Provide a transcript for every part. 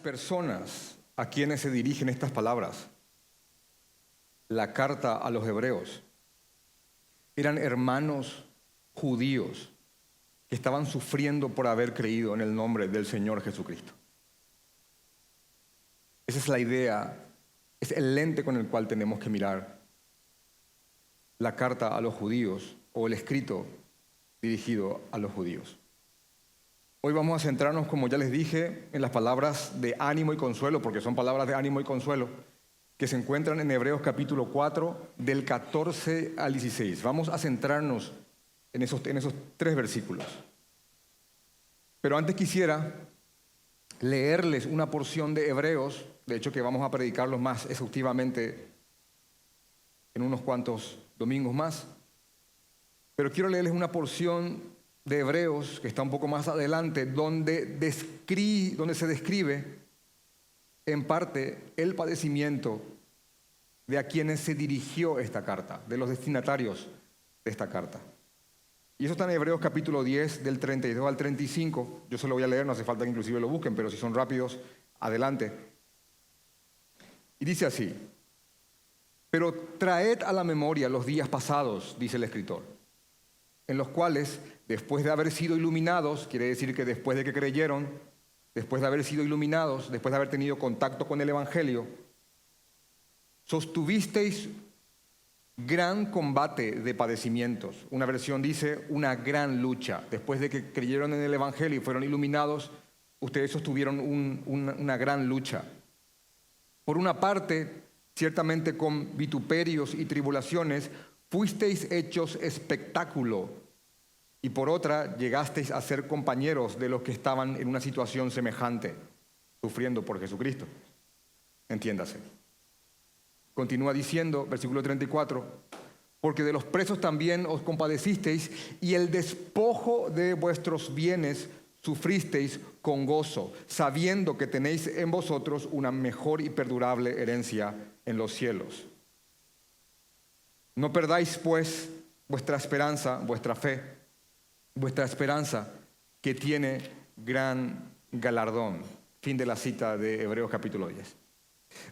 personas a quienes se dirigen estas palabras, la carta a los hebreos, eran hermanos judíos que estaban sufriendo por haber creído en el nombre del Señor Jesucristo. Esa es la idea, es el lente con el cual tenemos que mirar la carta a los judíos o el escrito dirigido a los judíos. Hoy vamos a centrarnos, como ya les dije, en las palabras de ánimo y consuelo, porque son palabras de ánimo y consuelo, que se encuentran en Hebreos capítulo 4, del 14 al 16. Vamos a centrarnos en esos 3 versículos. Pero antes quisiera leerles una porción de Hebreos, de hecho que vamos a predicarlos más exhaustivamente en unos cuantos domingos más. Pero quiero leerles una porción de Hebreos, que está un poco más adelante, donde se describe en parte el padecimiento de a quienes se dirigió esta carta, de los destinatarios de esta carta. Y eso está en Hebreos capítulo 10, del 32 al 35. Yo se lo voy a leer, no hace falta que inclusive lo busquen, pero si son rápidos, adelante. Y dice así: pero traed a la memoria los días pasados, dice el escritor, en los cuales, después de haber sido iluminados, quiere decir que después de que creyeron, después de haber sido iluminados, después de haber tenido contacto con el Evangelio, sostuvisteis gran combate de padecimientos. Una versión dice una gran lucha. Después de que creyeron en el Evangelio y fueron iluminados, ustedes sostuvieron una gran lucha. Por una parte, ciertamente con vituperios y tribulaciones, fuisteis hechos espectáculo, y por otra llegasteis a ser compañeros de los que estaban en una situación semejante, sufriendo por Jesucristo. Entiéndase. Continúa diciendo, versículo 34, porque de los presos también os compadecisteis, y el despojo de vuestros bienes sufristeis con gozo, sabiendo que tenéis en vosotros una mejor y perdurable herencia en los cielos. No perdáis, pues, vuestra esperanza, vuestra fe, vuestra esperanza, que tiene gran galardón. Fin de la cita de Hebreos capítulo 10.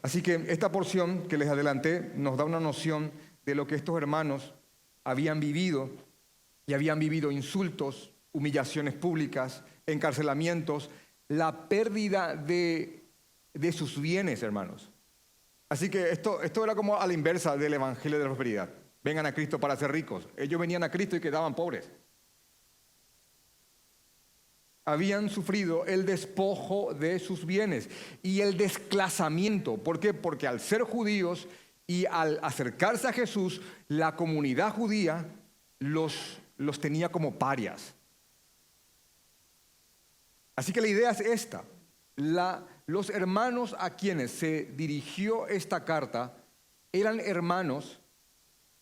Así que esta porción que les adelanté nos da una noción de lo que estos hermanos habían vivido, y habían vivido insultos, humillaciones públicas, encarcelamientos, la pérdida de sus bienes, hermanos. Así que esto era como a la inversa del evangelio de la prosperidad. Vengan a Cristo para ser ricos. Ellos venían a Cristo y quedaban pobres. Habían sufrido el despojo de sus bienes y el desclasamiento. ¿Por qué? Porque al ser judíos y al acercarse a Jesús, la comunidad judía los tenía como parias. Así que la idea es esta. Los hermanos a quienes se dirigió esta carta eran hermanos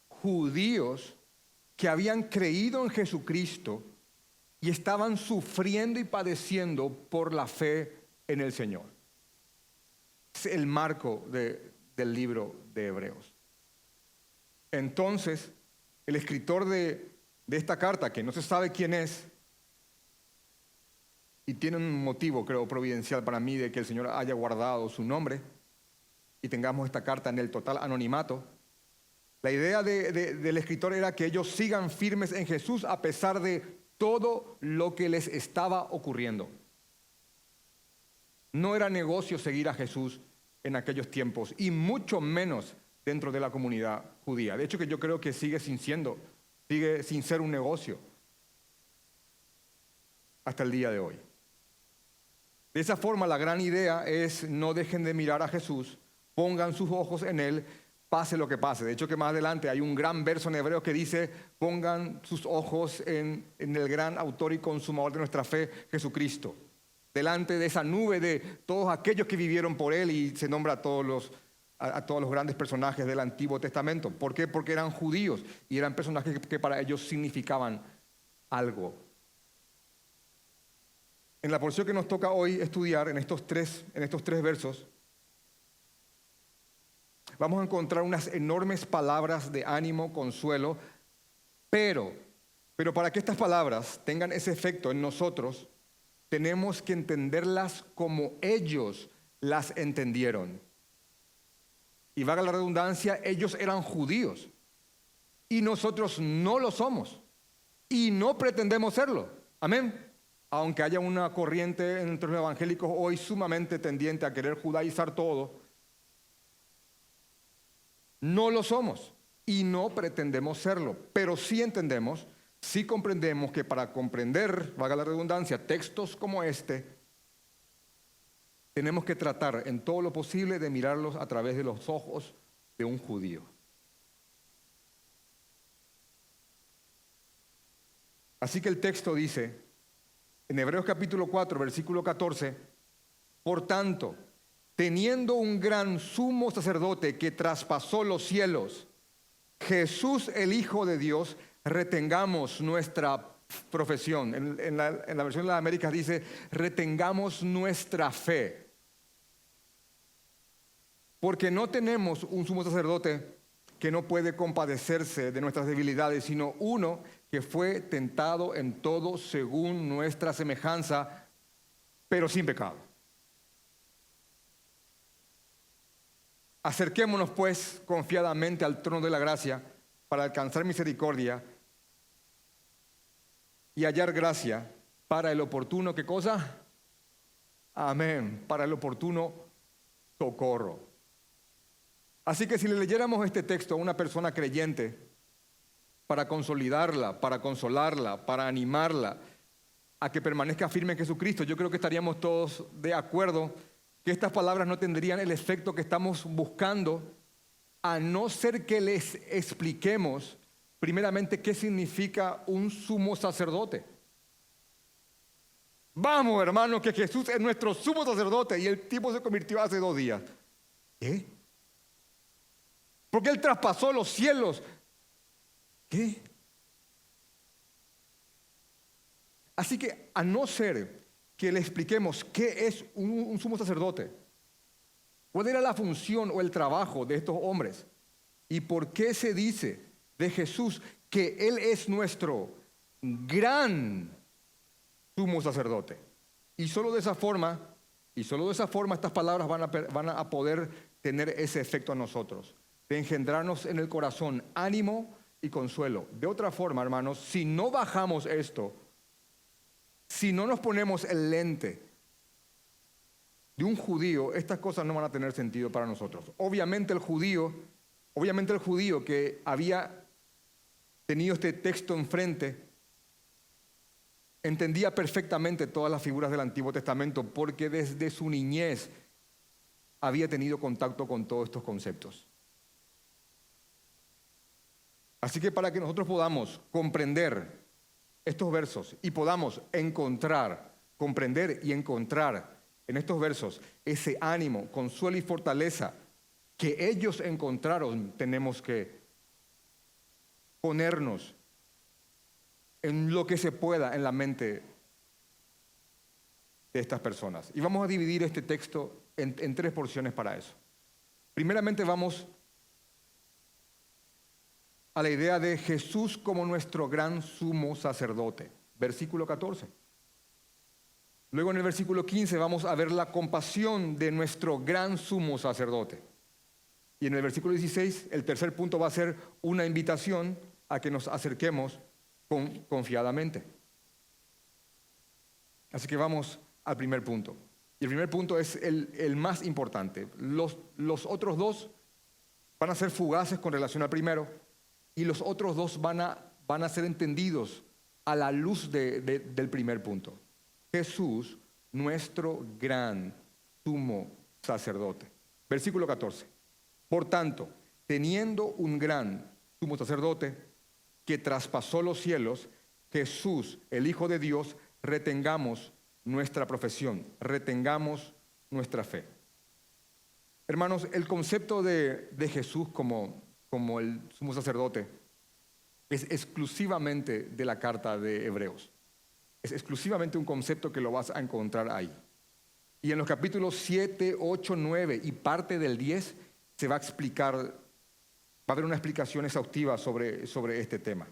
judíos que habían creído en Jesucristo y estaban sufriendo y padeciendo por la fe en el Señor. Es el marco del libro de Hebreos. Entonces, el escritor de esta carta, que no se sabe quién es, y tiene un motivo, creo, providencial para mí de que el Señor haya guardado su nombre y tengamos esta carta en el total anonimato. La idea del escritor era que ellos sigan firmes en Jesús a pesar de todo lo que les estaba ocurriendo. No era negocio seguir a Jesús en aquellos tiempos, y mucho menos dentro de la comunidad judía. De hecho, que yo creo que sigue sin ser un negocio hasta el día de hoy. De esa forma, la gran idea es: no dejen de mirar a Jesús, pongan sus ojos en Él, pase lo que pase. De hecho, que más adelante hay un gran verso en Hebreos que dice: pongan sus ojos en el gran autor y consumador de nuestra fe, Jesucristo. Delante de esa nube de todos aquellos que vivieron por Él, y se nombra a todos los grandes personajes del Antiguo Testamento. ¿Por qué? Porque eran judíos y eran personajes que para ellos significaban algo. En la porción que nos toca hoy estudiar, en estos tres versos, vamos a encontrar unas enormes palabras de ánimo, consuelo, pero para que estas palabras tengan ese efecto en nosotros, tenemos que entenderlas como ellos las entendieron. Y valga la redundancia, ellos eran judíos y nosotros no lo somos y no pretendemos serlo. Amén. Aunque haya una corriente entre los evangélicos hoy sumamente tendiente a querer judaizar todo, no lo somos y no pretendemos serlo, pero sí entendemos, sí comprendemos que para comprender, valga la redundancia, textos como este, tenemos que tratar en todo lo posible de mirarlos a través de los ojos de un judío. Así que el texto dice, en Hebreos capítulo 4, versículo 14, por tanto, teniendo un gran sumo sacerdote que traspasó los cielos, Jesús el Hijo de Dios, retengamos nuestra profesión. En la versión de las Américas dice, retengamos nuestra fe. Porque no tenemos un sumo sacerdote que no puede compadecerse de nuestras debilidades, sino uno que fue tentado en todo según nuestra semejanza, pero sin pecado. Acerquémonos pues confiadamente al trono de la gracia para alcanzar misericordia y hallar gracia para el oportuno, ¿qué cosa? Amén, para el oportuno socorro. Así que si le leyéramos este texto a una persona creyente, para consolidarla, para consolarla, para animarla a que permanezca firme en Jesucristo, yo creo que estaríamos todos de acuerdo que estas palabras no tendrían el efecto que estamos buscando, a no ser que les expliquemos primeramente qué significa un sumo sacerdote. Vamos, hermanos, que Jesús es nuestro sumo sacerdote y el tipo se convirtió hace 2 días. ¿Qué? Porque Él traspasó los cielos. ¿Qué? Así que a no ser que le expliquemos qué es un sumo sacerdote, cuál era la función o el trabajo de estos hombres y por qué se dice de Jesús que Él es nuestro gran sumo sacerdote. Y solo de esa forma estas palabras van a poder tener ese efecto en nosotros, de engendrarnos en el corazón ánimo y consuelo. De otra forma, hermanos, si no bajamos esto, si no nos ponemos el lente de un judío, estas cosas no van a tener sentido para nosotros. Obviamente el judío que había tenido este texto enfrente, entendía perfectamente todas las figuras del Antiguo Testamento porque desde su niñez había tenido contacto con todos estos conceptos. Así que para que nosotros podamos comprender estos versos y podamos comprender y encontrar en estos versos ese ánimo, consuelo y fortaleza que ellos encontraron, tenemos que ponernos en lo que se pueda en la mente de estas personas. Y vamos a dividir este texto en 3 porciones para eso. Primeramente vamos a la idea de Jesús como nuestro gran sumo sacerdote, versículo 14. Luego en el versículo 15 vamos a ver la compasión de nuestro gran sumo sacerdote. Y en el versículo 16, el tercer punto va a ser una invitación a que nos acerquemos confiadamente. Así que vamos al primer punto. Y el primer punto es el más importante. Los otros 2 van a ser fugaces con relación al primero, y los otros 2 van a ser entendidos a la luz del primer punto. Jesús, nuestro gran sumo sacerdote. Versículo 14. Por tanto, teniendo un gran sumo sacerdote que traspasó los cielos, Jesús, el Hijo de Dios, retengamos nuestra profesión, retengamos nuestra fe. Hermanos, el concepto de Jesús como el sumo sacerdote es exclusivamente de la carta de Hebreos. Es exclusivamente un concepto que lo vas a encontrar ahí. Y en los capítulos 7, 8, 9 y parte del 10 se va a explicar, va a haber una explicación exhaustiva sobre este tema.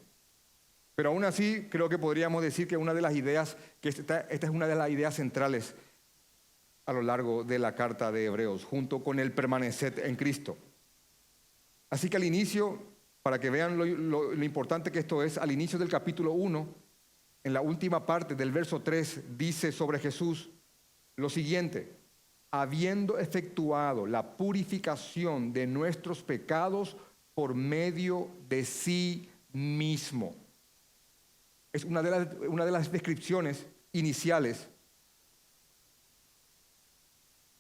Pero aún así creo que podríamos decir que una de las ideas, que esta es una de las ideas centrales a lo largo de la carta de Hebreos, junto con el permaneced en Cristo. Así que al inicio, para que vean lo importante que esto es, al inicio del capítulo 1, en la última parte del verso 3, dice sobre Jesús lo siguiente: habiendo efectuado la purificación de nuestros pecados por medio de sí mismo. Es una de las descripciones iniciales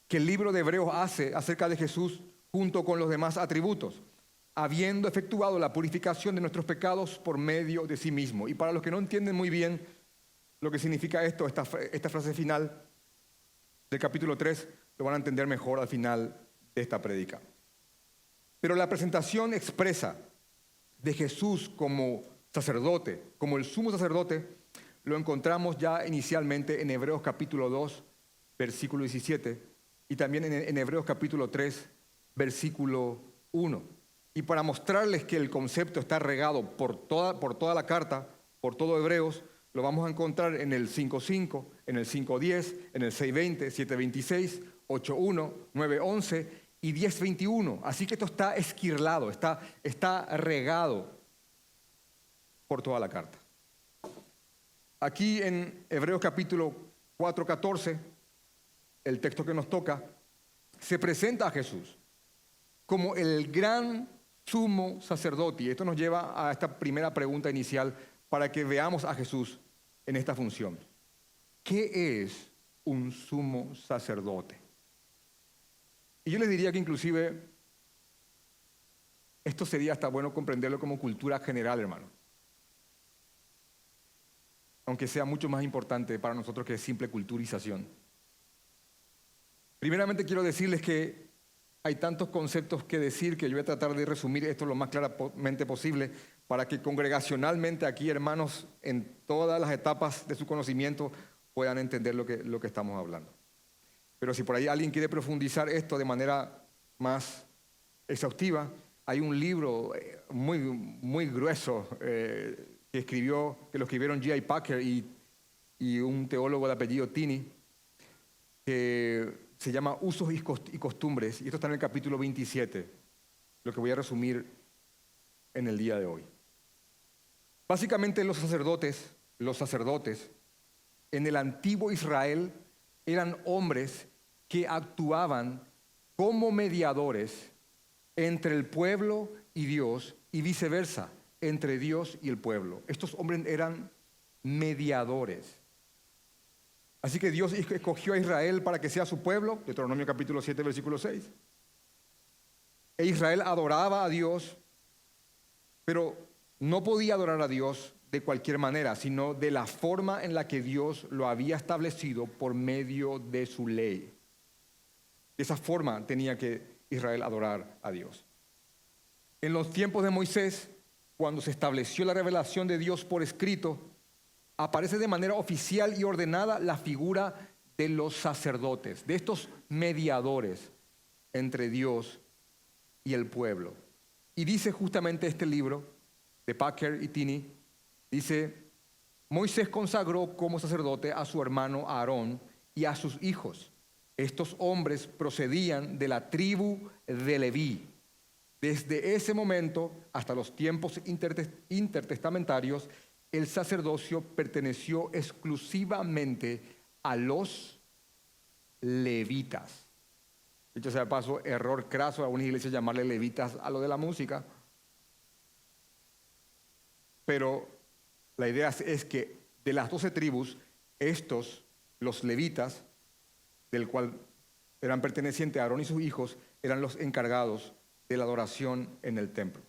que el libro de Hebreos hace acerca de Jesús junto con los demás atributos, habiendo efectuado la purificación de nuestros pecados por medio de sí mismo. Y para los que no entienden muy bien lo que significa esta frase final del capítulo 3, lo van a entender mejor al final de esta prédica. Pero la presentación expresa de Jesús como sacerdote, como el sumo sacerdote, lo encontramos ya inicialmente en Hebreos capítulo 2, versículo 17, y también en Hebreos capítulo 3, versículo 1. Y para mostrarles que el concepto está regado por toda la carta, por todo Hebreos, lo vamos a encontrar en el 5.5, en el 5.10, en el 6.20, 7.26, 8.1, 9.11 y 10.21. Así que esto está esquirlado, está regado por toda la carta. Aquí en Hebreos capítulo 4.14, el texto que nos toca, se presenta a Jesús como el gran sumo sacerdote. Y esto nos lleva a esta primera pregunta inicial para que veamos a Jesús en esta función. ¿Qué es un sumo sacerdote? Y yo les diría que inclusive esto sería hasta bueno comprenderlo como cultura general, hermano. Aunque sea mucho más importante para nosotros que simple culturización. Primeramente quiero decirles que hay tantos conceptos que decir que yo voy a tratar de resumir esto lo más claramente posible para que congregacionalmente aquí, hermanos, en todas las etapas de su conocimiento puedan entender lo que estamos hablando. Pero si por ahí alguien quiere profundizar esto de manera más exhaustiva, hay un libro muy, muy grueso que lo escribieron J.I. Packer y un teólogo de apellido Tini, que se llama Usos y Costumbres, y esto está en el capítulo 27, lo que voy a resumir en el día de hoy. Básicamente los sacerdotes en el antiguo Israel eran hombres que actuaban como mediadores entre el pueblo y Dios y viceversa, entre Dios y el pueblo. Estos hombres eran mediadores. Así que Dios escogió a Israel para que sea su pueblo, Deuteronomio capítulo 7, versículo 6. E Israel adoraba a Dios, pero no podía adorar a Dios de cualquier manera, sino de la forma en la que Dios lo había establecido por medio de su ley. De esa forma tenía que Israel adorar a Dios. En los tiempos de Moisés, cuando se estableció la revelación de Dios por escrito, aparece de manera oficial y ordenada la figura de los sacerdotes, de estos mediadores entre Dios y el pueblo. Y dice justamente este libro de Packer y Tini, dice: Moisés consagró como sacerdote a su hermano Aarón y a sus hijos. Estos hombres procedían de la tribu de Leví. Desde ese momento hasta los tiempos intertestamentarios, el sacerdocio perteneció exclusivamente a los levitas. Dicho sea de paso, error craso a una iglesia llamarle levitas a lo de la música. Pero la idea es que de las 12 tribus, los levitas, del cual eran pertenecientes a Aarón y sus hijos, eran los encargados de la adoración en el templo.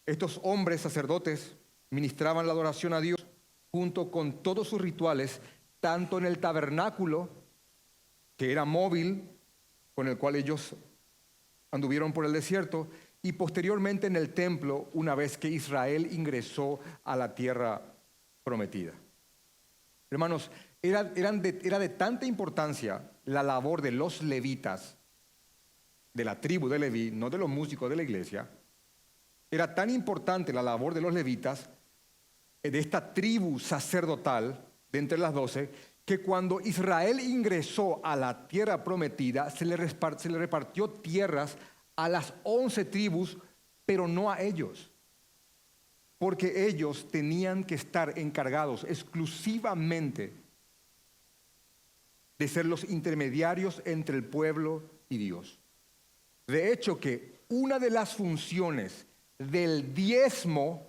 Estos hombres sacerdotes ministraban la adoración a Dios junto con todos sus rituales, tanto en el tabernáculo, que era móvil, con el cual ellos anduvieron por el desierto, y posteriormente en el templo, una vez que Israel ingresó a la tierra prometida. Hermanos, era de tanta importancia la labor de los levitas, de la tribu de Leví, no de los músicos de la iglesia. Era tan importante la labor de los levitas, de esta tribu sacerdotal, de entre las 12, que cuando Israel ingresó a la tierra prometida, se le repartió tierras a las 11 tribus, pero no a ellos, porque ellos tenían que estar encargados exclusivamente de ser los intermediarios entre el pueblo y Dios. De hecho, que una de las funciones del diezmo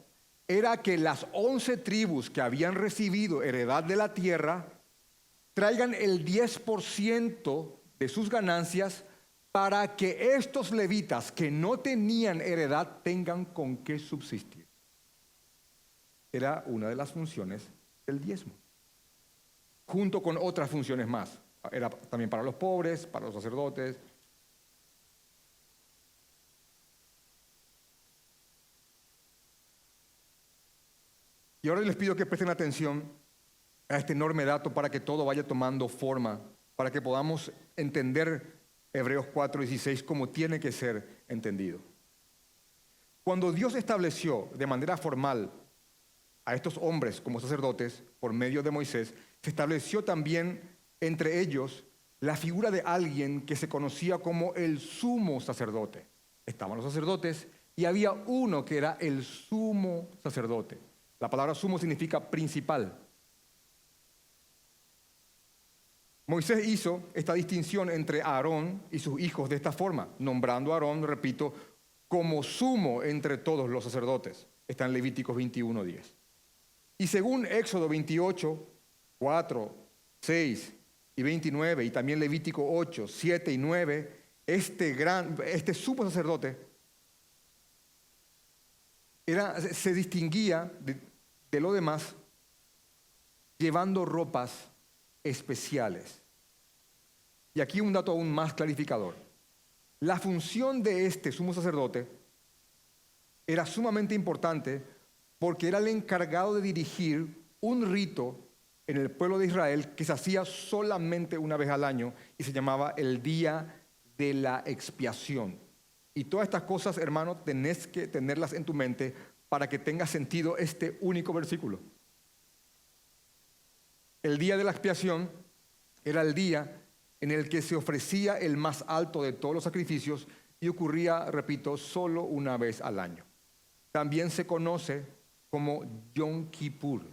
era que las 11 tribus que habían recibido heredad de la tierra traigan el 10% de sus ganancias para que estos levitas que no tenían heredad tengan con qué subsistir. Era una de las funciones del diezmo, junto con otras funciones más. Era también para los pobres, para los sacerdotes. Y ahora les pido que presten atención a este enorme dato para que todo vaya tomando forma, para que podamos entender Hebreos 4:16 como tiene que ser entendido. Cuando Dios estableció de manera formal a estos hombres como sacerdotes por medio de Moisés, se estableció también entre ellos la figura de alguien que se conocía como el sumo sacerdote. Estaban los sacerdotes y había uno que era el sumo sacerdote. La palabra sumo significa principal. Moisés hizo esta distinción entre Aarón y sus hijos de esta forma, nombrando a Aarón, repito, como sumo entre todos los sacerdotes. Está en Levíticos 21:10. Y según Éxodo 28, 4, 6 y 29, y también Levítico 8, 7 y 9, este sumo sacerdote se distinguía de lo demás llevando ropas especiales. Y aquí un dato aún más clarificador. La función de este sumo sacerdote era sumamente importante porque era el encargado de dirigir un rito en el pueblo de Israel que se hacía solamente una vez al año y se llamaba el Día de la Expiación. Y todas estas cosas, hermano, tenés que tenerlas en tu mente para que tenga sentido este único versículo. El Día de la Expiación era el día en el que se ofrecía el más alto de todos los sacrificios y ocurría, repito, solo una vez al año. También se conoce como Yom Kippur.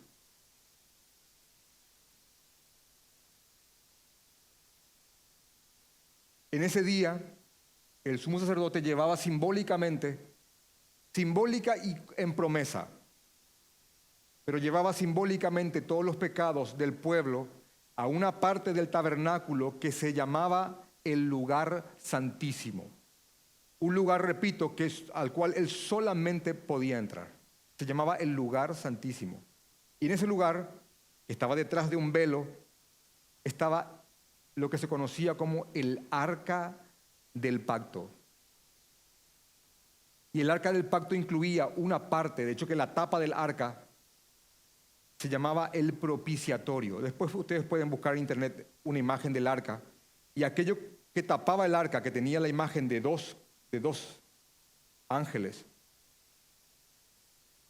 En ese día, el sumo sacerdote llevaba simbólica y en promesa, pero llevaba simbólicamente todos los pecados del pueblo a una parte del tabernáculo que se llamaba el lugar santísimo. Un lugar, repito, al cual él solamente podía entrar. Se llamaba el lugar santísimo. Y en ese lugar, que estaba detrás de un velo, estaba lo que se conocía como el arca del pacto. Y el arca del pacto incluía una parte, de hecho que la tapa del arca se llamaba el propiciatorio. Después ustedes pueden buscar en internet una imagen del arca. Y aquello que tapaba el arca, que tenía la imagen de dos ángeles,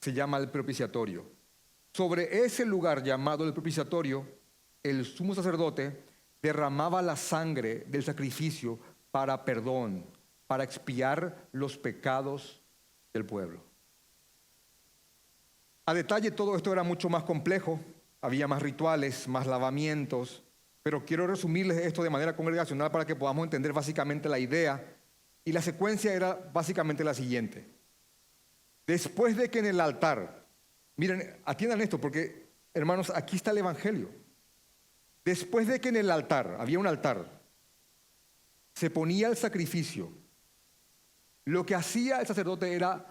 se llama el propiciatorio. Sobre ese lugar llamado el propiciatorio, el sumo sacerdote derramaba la sangre del sacrificio para perdón, para expiar los pecados del pueblo. A detalle, todo esto era mucho más complejo, había más rituales, más lavamientos, pero quiero resumirles esto de manera congregacional para que podamos entender básicamente la idea. Y la secuencia era básicamente la siguiente. Después de que en el altar, miren, atiendan esto porque, hermanos, aquí está el Evangelio. Después de que en el altar, había un altar, se ponía el sacrificio, lo que hacía el sacerdote era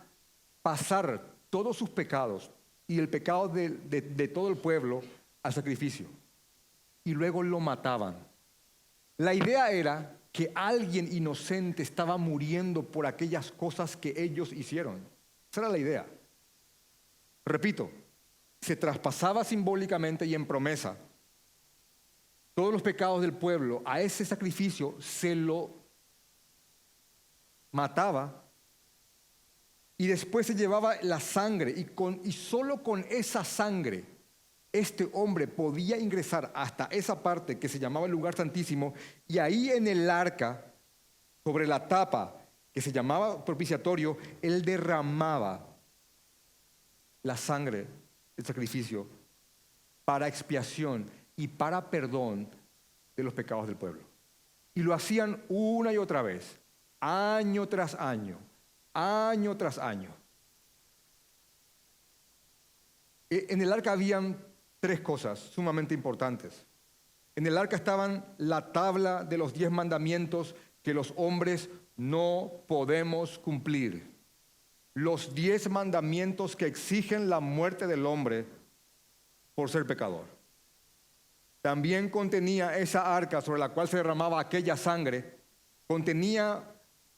pasar todos sus pecados y el pecado de todo el pueblo al sacrificio. Y luego lo mataban. La idea era que alguien inocente estaba muriendo por aquellas cosas que ellos hicieron. Esa era la idea. Repito, se traspasaba simbólicamente y en promesa todos los pecados del pueblo. A ese sacrificio se lo mataba y después se llevaba la sangre y solo con esa sangre este hombre podía ingresar hasta esa parte que se llamaba el lugar santísimo, y ahí en el arca, sobre la tapa que se llamaba propiciatorio, él derramaba la sangre del sacrificio para expiación y para perdón de los pecados del pueblo. Y lo hacían una y otra vez, año tras año, año tras año. En el arca habían tres cosas sumamente importantes. En el arca estaban la tabla de los 10 mandamientos que los hombres no podemos cumplir. Los 10 mandamientos que exigen la muerte del hombre por ser pecador. También contenía esa arca sobre la cual se derramaba aquella sangre, contenía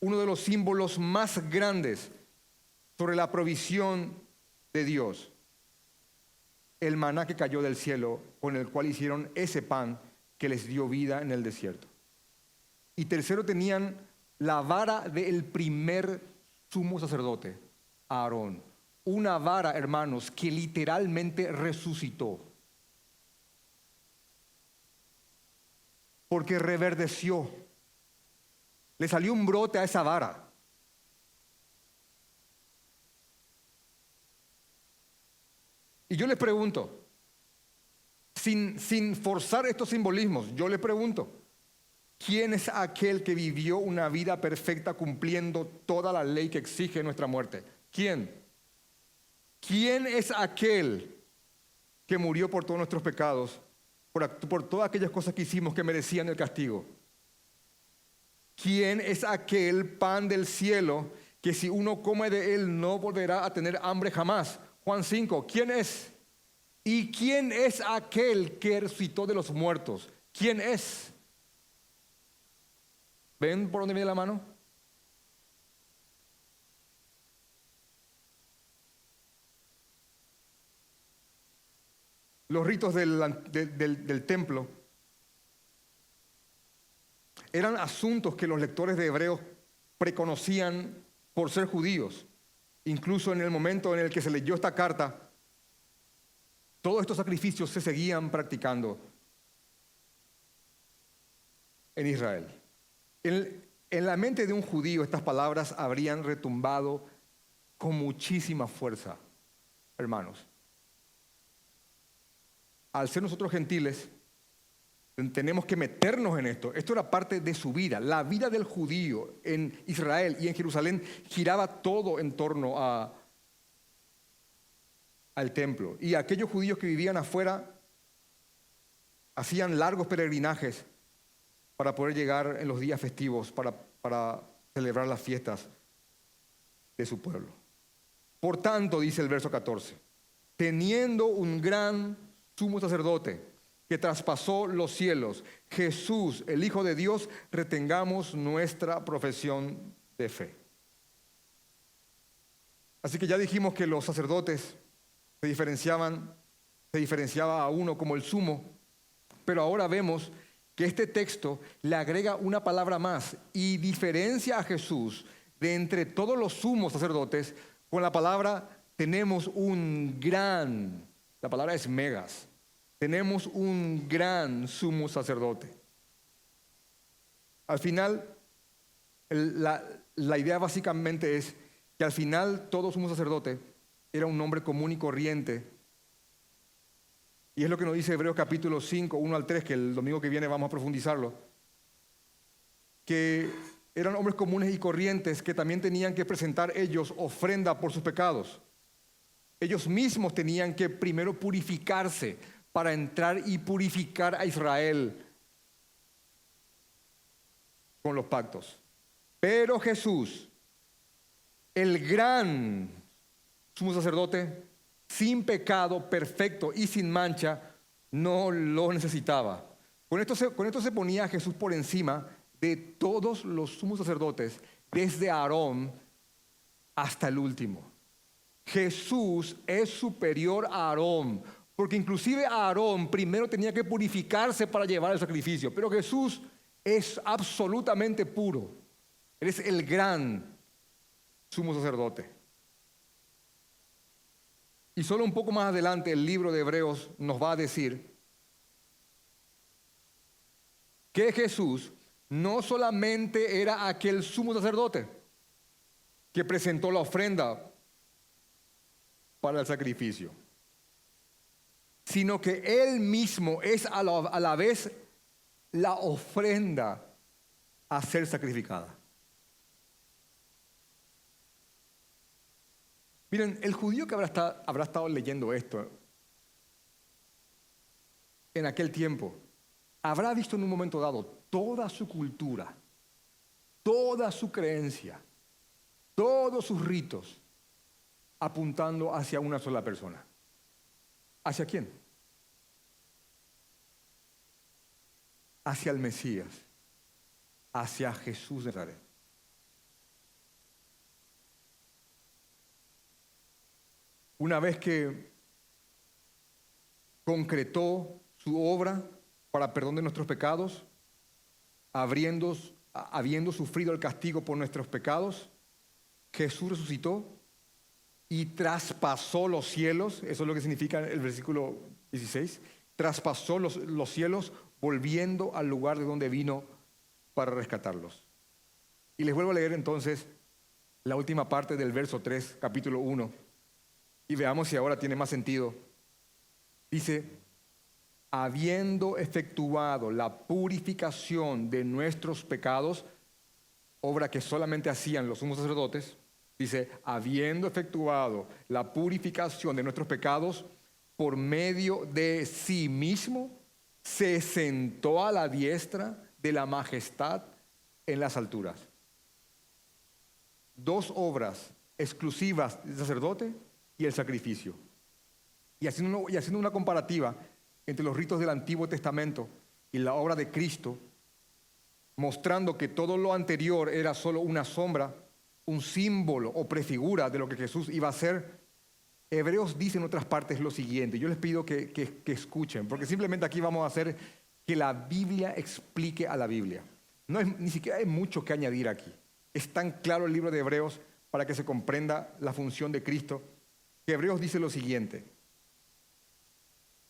uno de los símbolos más grandes sobre la provisión de Dios. El maná que cayó del cielo, con el cual hicieron ese pan que les dio vida en el desierto. Y tercero, tenían la vara del primer sumo sacerdote, Aarón. Una vara, hermanos, que literalmente resucitó. Porque reverdeció. Le salió un brote a esa vara. Y yo les pregunto, sin forzar estos simbolismos, yo les pregunto, ¿quién es aquel que vivió una vida perfecta cumpliendo toda la ley que exige nuestra muerte? ¿Quién? ¿Quién es aquel que murió por todos nuestros pecados, por todas aquellas cosas que hicimos que merecían el castigo? ¿Quién es aquel pan del cielo que si uno come de él no volverá a tener hambre jamás? Juan 5, ¿quién es? ¿Y quién es aquel que resucitó de los muertos? ¿Quién es? ¿Ven por dónde viene la mano? Los ritos del templo eran asuntos que los lectores de Hebreos preconocían por ser judíos. Incluso en el momento en el que se leyó esta carta, todos estos sacrificios se seguían practicando en Israel. En la mente de un judío estas palabras habrían retumbado con muchísima fuerza, hermanos. Al ser nosotros gentiles, tenemos que meternos en esto. Esto era parte de su vida. La vida del judío en Israel y en Jerusalén giraba todo en torno al templo. Y aquellos judíos que vivían afuera hacían largos peregrinajes para poder llegar en los días festivos, para celebrar las fiestas de su pueblo. Por tanto, dice el verso 14, teniendo un gran sumo sacerdote que traspasó los cielos, Jesús, el Hijo de Dios, retengamos nuestra profesión de fe. Así que ya dijimos que los sacerdotes se diferenciaba a uno como el sumo, pero ahora vemos que este texto le agrega una palabra más y diferencia a Jesús de entre todos los sumos sacerdotes con la palabra tenemos un gran, la palabra es megas, tenemos un gran sumo sacerdote. Al final, la idea básicamente es que al final todo sumo sacerdote era un hombre común y corriente. Y es lo que nos dice Hebreos capítulo 5, 1 al 3, que el domingo que viene vamos a profundizarlo. Que eran hombres comunes y corrientes que también tenían que presentar ellos ofrenda por sus pecados. Ellos mismos tenían que primero purificarse para entrar y purificar a Israel con los pactos. Pero Jesús, el gran sumo sacerdote, sin pecado, perfecto y sin mancha, no lo necesitaba. Con esto se ponía a Jesús por encima de todos los sumos sacerdotes, desde Aarón hasta el último. Jesús es superior a Aarón, porque inclusive Aarón primero tenía que purificarse para llevar el sacrificio, pero Jesús es absolutamente puro. Él es el gran sumo sacerdote. Y solo un poco más adelante el libro de Hebreos nos va a decir que Jesús no solamente era aquel sumo sacerdote que presentó la ofrenda para el sacrificio, sino que Él mismo es a la vez la ofrenda a ser sacrificada. Miren, el judío que habrá estado leyendo esto en aquel tiempo, habrá visto en un momento dado toda su cultura, toda su creencia, todos sus ritos apuntando hacia una sola persona. ¿Hacia quién? Hacia el Mesías, hacia Jesús de Nazaret. Una vez que concretó su obra para perdón de nuestros pecados, habiendo sufrido el castigo por nuestros pecados, Jesús resucitó y traspasó los cielos. Eso es lo que significa el versículo 16. Traspasó los cielos, volviendo al lugar de donde vino para rescatarlos. Y les vuelvo a leer entonces la última parte del verso 3, capítulo 1, y veamos si ahora tiene más sentido. Dice: habiendo efectuado la purificación de nuestros pecados, obra que solamente hacían los sumos sacerdotes, dice, habiendo efectuado la purificación de nuestros pecados, por medio de sí mismo, se sentó a la diestra de la majestad en las alturas. Dos obras exclusivas del sacerdote y el sacrificio. Y haciendo una comparativa entre los ritos del Antiguo Testamento y la obra de Cristo, mostrando que todo lo anterior era solo una sombra, un símbolo o prefigura de lo que Jesús iba a hacer, Hebreos dice en otras partes lo siguiente. Yo les pido que escuchen, porque simplemente aquí vamos a hacer que la Biblia explique a la Biblia. Ni siquiera hay mucho que añadir aquí. Es tan claro el libro de Hebreos para que se comprenda la función de Cristo, que Hebreos dice lo siguiente: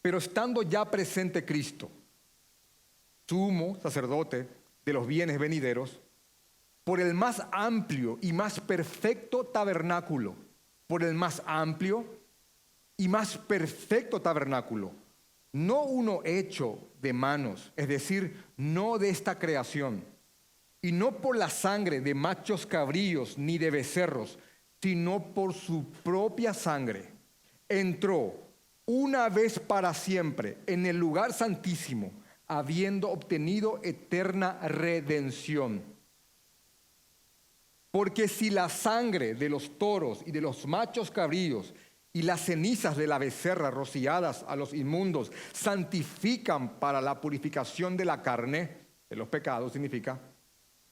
pero estando ya presente Cristo, sumo sacerdote de los bienes venideros, por el más amplio y más perfecto tabernáculo, por el más amplio y más perfecto tabernáculo, no uno hecho de manos, es decir, no de esta creación, y no por la sangre de machos cabríos ni de becerros, sino por su propia sangre, entró una vez para siempre en el lugar santísimo, habiendo obtenido eterna redención. Porque si la sangre de los toros y de los machos cabríos y las cenizas de la becerra rociadas a los inmundos santifican para la purificación de la carne, de los pecados significa,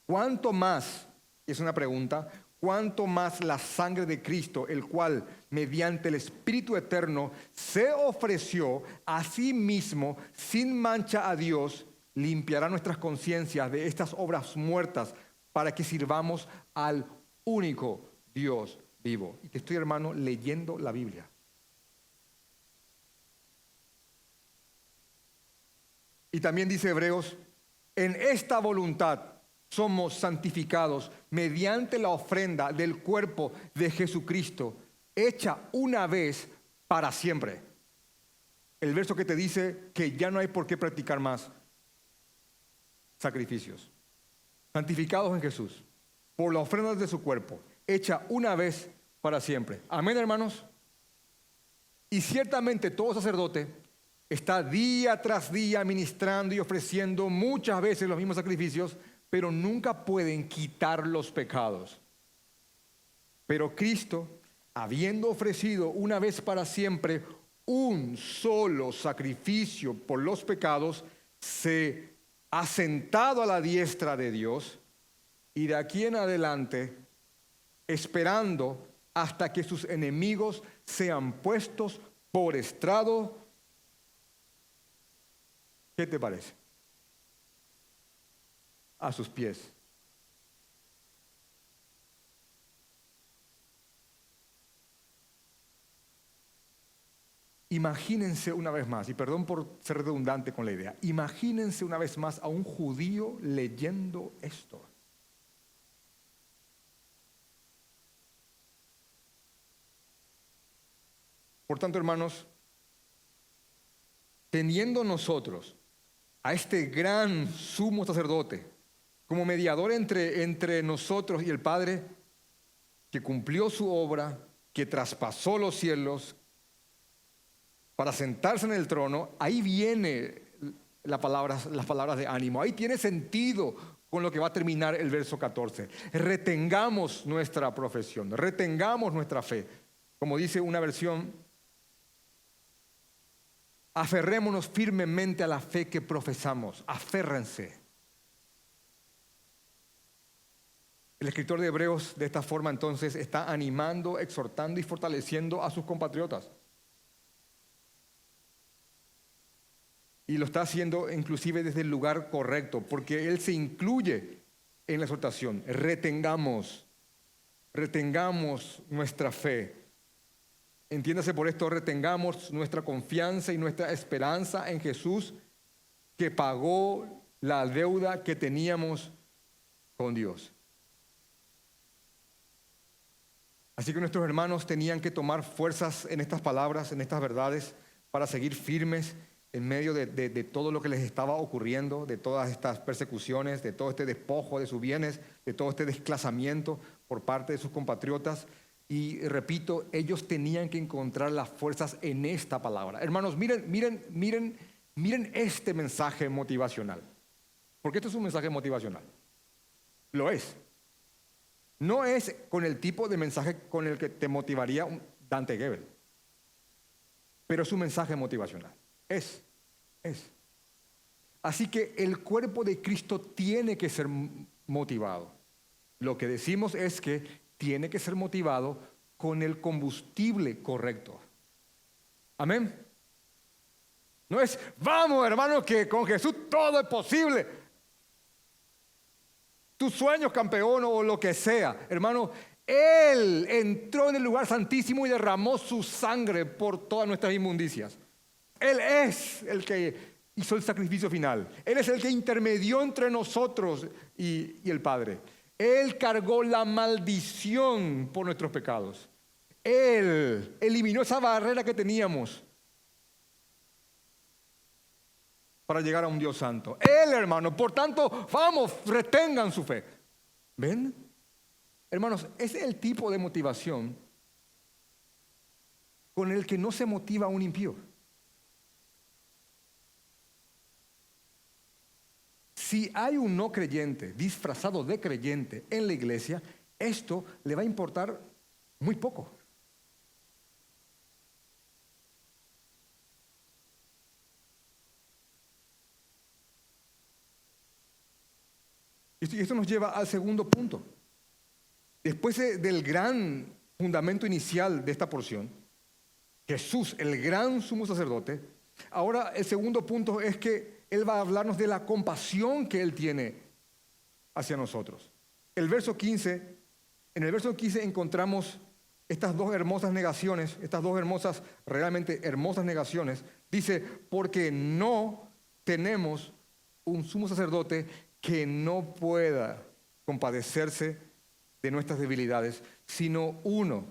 ¿cuánto más, es una pregunta, cuánto más la sangre de Cristo, el cual mediante el Espíritu Eterno se ofreció a sí mismo sin mancha a Dios, limpiará nuestras conciencias de estas obras muertas para que sirvamos al único Dios vivo? Y que estoy, hermano, leyendo la Biblia. Y también dice Hebreos: en esta voluntad somos santificados mediante la ofrenda del cuerpo de Jesucristo, hecha una vez para siempre. El verso que te dice que ya no hay por qué practicar más sacrificios. Santificados en Jesús, por la ofrenda de su cuerpo, hecha una vez para siempre. Amén, hermanos. Y ciertamente todo sacerdote está día tras día ministrando y ofreciendo muchas veces los mismos sacrificios, pero nunca pueden quitar los pecados. Pero Cristo, habiendo ofrecido una vez para siempre un solo sacrificio por los pecados, se ha sentado a la diestra de Dios, y de aquí en adelante, esperando hasta que sus enemigos sean puestos por estrado. ¿Qué te parece? A sus pies. Imagínense una vez más, y perdón por ser redundante con la idea, imagínense una vez más a un judío leyendo esto. Por tanto, hermanos, teniendo nosotros a este gran sumo sacerdote como mediador entre nosotros y el Padre, que cumplió su obra, que traspasó los cielos para sentarse en el trono, ahí viene las palabras de ánimo, ahí tiene sentido con lo que va a terminar el verso 14. Retengamos nuestra profesión, retengamos nuestra fe. Como dice una versión, aferrémonos firmemente a la fe que profesamos, aférrense. El escritor de Hebreos de esta forma entonces está animando, exhortando y fortaleciendo a sus compatriotas. Y lo está haciendo inclusive desde el lugar correcto, porque él se incluye en la exhortación. Retengamos nuestra fe. Entiéndase por esto, retengamos nuestra confianza y nuestra esperanza en Jesús, que pagó la deuda que teníamos con Dios. Así que nuestros hermanos tenían que tomar fuerzas en estas palabras, en estas verdades, para seguir firmes en medio de todo lo que les estaba ocurriendo, de todas estas persecuciones, de todo este despojo de sus bienes, de todo este desplazamiento por parte de sus compatriotas. Y repito, ellos tenían que encontrar las fuerzas en esta palabra. Hermanos, miren este mensaje motivacional. Porque esto es un mensaje motivacional. Lo es. No es con el tipo de mensaje con el que te motivaría un Dante Gebel. Pero es un mensaje motivacional. Es. Así que el cuerpo de Cristo tiene que ser motivado. Lo que decimos es que tiene que ser motivado con el combustible correcto. Amén. No es, vamos hermano, que con Jesús todo es posible. Tus sueños, campeón, o lo que sea. Hermano, Él entró en el lugar santísimo y derramó su sangre por todas nuestras inmundicias. Él es el que hizo el sacrificio final. Él es el que intermedió entre nosotros y el Padre. Él cargó la maldición por nuestros pecados. Él eliminó esa barrera que teníamos para llegar a un Dios santo. Él, hermano, por tanto, vamos, retengan su fe. ¿Ven? Hermanos, ese es el tipo de motivación con el que no se motiva a un impío. Si hay un no creyente disfrazado de creyente en la iglesia, esto le va a importar muy poco. Y esto nos lleva al segundo punto. Después del gran fundamento inicial de esta porción, Jesús, el gran sumo sacerdote, ahora el segundo punto es que Él va a hablarnos de la compasión que Él tiene hacia nosotros. En el verso 15 encontramos estas dos hermosas negaciones, realmente hermosas negaciones. Dice, porque no tenemos un sumo sacerdote que no pueda compadecerse de nuestras debilidades, sino uno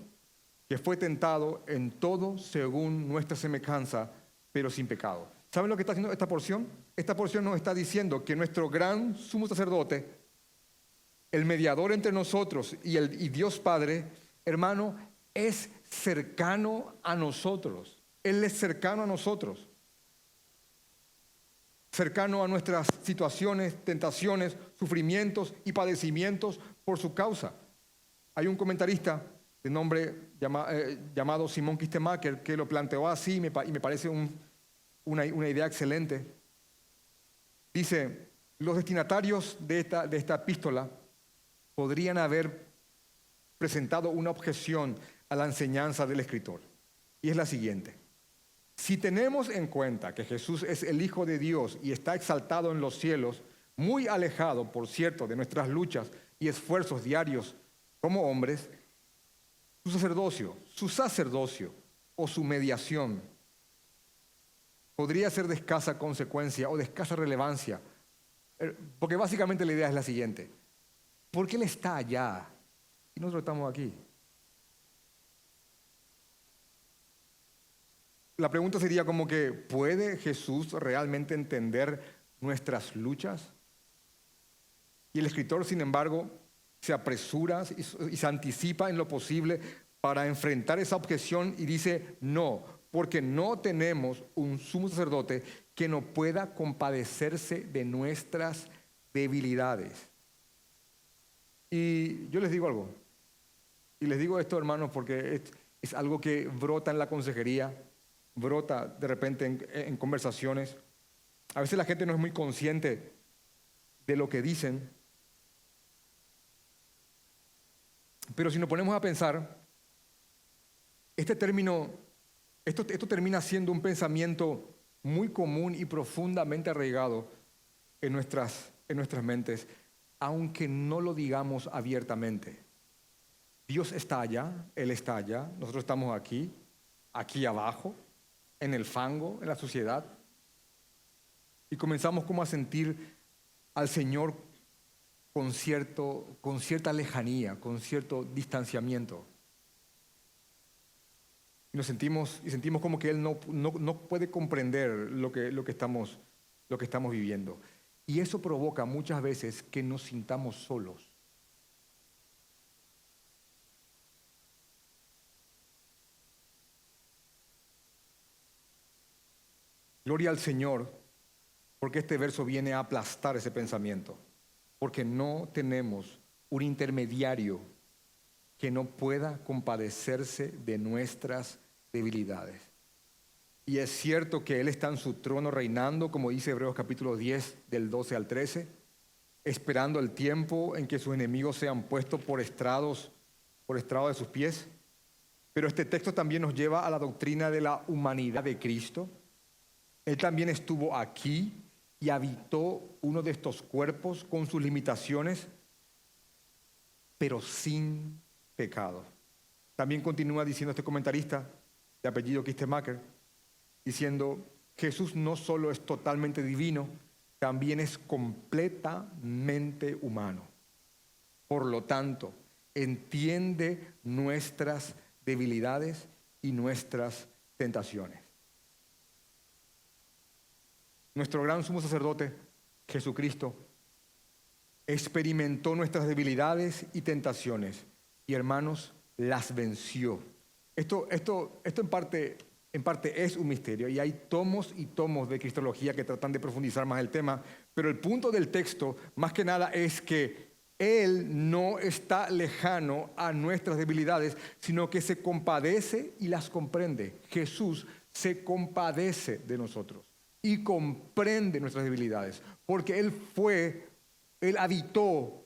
que fue tentado en todo según nuestra semejanza, pero sin pecado. ¿Saben lo que está haciendo esta porción? Esta porción nos está diciendo que nuestro gran sumo sacerdote, el mediador entre nosotros y Dios Padre, hermano, es cercano a nosotros. Él es cercano a nosotros. Cercano a nuestras situaciones, tentaciones, sufrimientos y padecimientos por su causa. Hay un comentarista de nombre llamado Simón Kistemaker que lo planteó así y me parece una idea excelente. Dice, los destinatarios de esta epístola podrían haber presentado una objeción a la enseñanza del escritor. Y es la siguiente. Si tenemos en cuenta que Jesús es el Hijo de Dios y está exaltado en los cielos, muy alejado, por cierto, de nuestras luchas y esfuerzos diarios como hombres, su sacerdocio o su mediación podría ser de escasa consecuencia o de escasa relevancia. Porque básicamente la idea es la siguiente. ¿Por qué Él está allá y nosotros estamos aquí? La pregunta sería como que, ¿puede Jesús realmente entender nuestras luchas? Y el escritor, sin embargo, se apresura y se anticipa en lo posible para enfrentar esa objeción y dice, no, porque no tenemos un sumo sacerdote que no pueda compadecerse de nuestras debilidades. Y yo les digo algo, y les digo esto, hermanos, porque es algo que brota en la consejería, brota de repente en conversaciones. A veces la gente no es muy consciente de lo que dicen, pero si nos ponemos a pensar, este término, esto termina siendo un pensamiento muy común y profundamente arraigado en nuestras mentes, aunque no lo digamos abiertamente. Dios está allá, Él está allá, nosotros estamos aquí abajo, en el fango, en la suciedad, y comenzamos como a sentir al Señor con cierta lejanía, con cierto distanciamiento. Y sentimos como que Él no puede comprender lo que estamos viviendo. Y eso provoca muchas veces que nos sintamos solos. Gloria al Señor, porque este verso viene a aplastar ese pensamiento. Porque no tenemos un intermediario que no pueda compadecerse de nuestras debilidades. Y es cierto que Él está en su trono reinando, como dice Hebreos capítulo 10, del 12 al 13, esperando el tiempo en que sus enemigos sean puestos por estrado de sus pies. Pero este texto también nos lleva a la doctrina de la humanidad de Cristo. Él también estuvo aquí y habitó uno de estos cuerpos con sus limitaciones, pero sin pecado. También continúa diciendo este comentarista de apellido Kistemaker, diciendo, Jesús no solo es totalmente divino, también es completamente humano. Por lo tanto, entiende nuestras debilidades y nuestras tentaciones. Nuestro gran sumo sacerdote, Jesucristo, experimentó nuestras debilidades y tentaciones y, hermanos, las venció. Esto en parte es un misterio y hay tomos y tomos de cristología que tratan de profundizar más el tema, pero el punto del texto más que nada es que Él no está lejano a nuestras debilidades, sino que se compadece y las comprende. Jesús se compadece de nosotros y comprende nuestras debilidades, porque Él habitó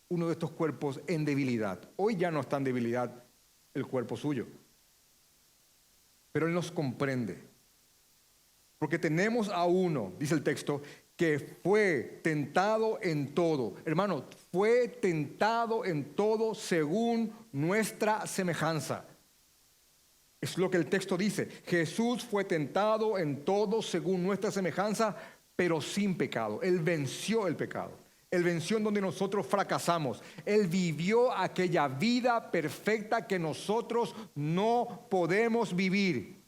uno de estos cuerpos en debilidad. Hoy ya no está en debilidad el cuerpo suyo, pero Él nos comprende. Porque tenemos a uno, dice el texto, que fue tentado en todo. Hermano, fue tentado en todo según nuestra semejanza. Es lo que el texto dice. Jesús fue tentado en todo según nuestra semejanza, pero sin pecado. Él venció el pecado. Él venció en donde nosotros fracasamos. Él vivió aquella vida perfecta que nosotros no podemos vivir.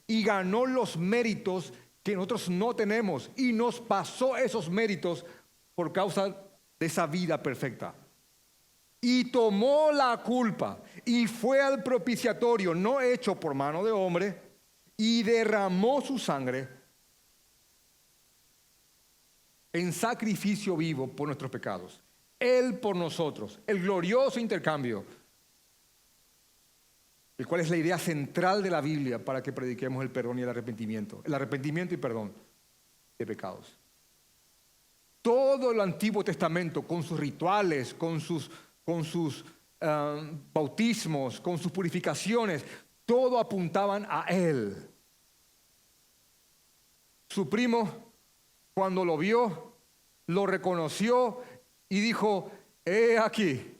Y ganó los méritos que nosotros no tenemos. Y nos pasó esos méritos por causa de esa vida perfecta. Y tomó la culpa y fue al propiciatorio, no hecho por mano de hombre, y derramó su sangre en sacrificio vivo por nuestros pecados. Él por nosotros, el glorioso intercambio, el cual es la idea central de la Biblia para que prediquemos el perdón y el arrepentimiento y perdón de pecados. Todo el Antiguo Testamento, con sus rituales, con sus bautismos, con sus purificaciones, todo apuntaban a Él. Su primo, cuando lo vio, lo reconoció y dijo, he aquí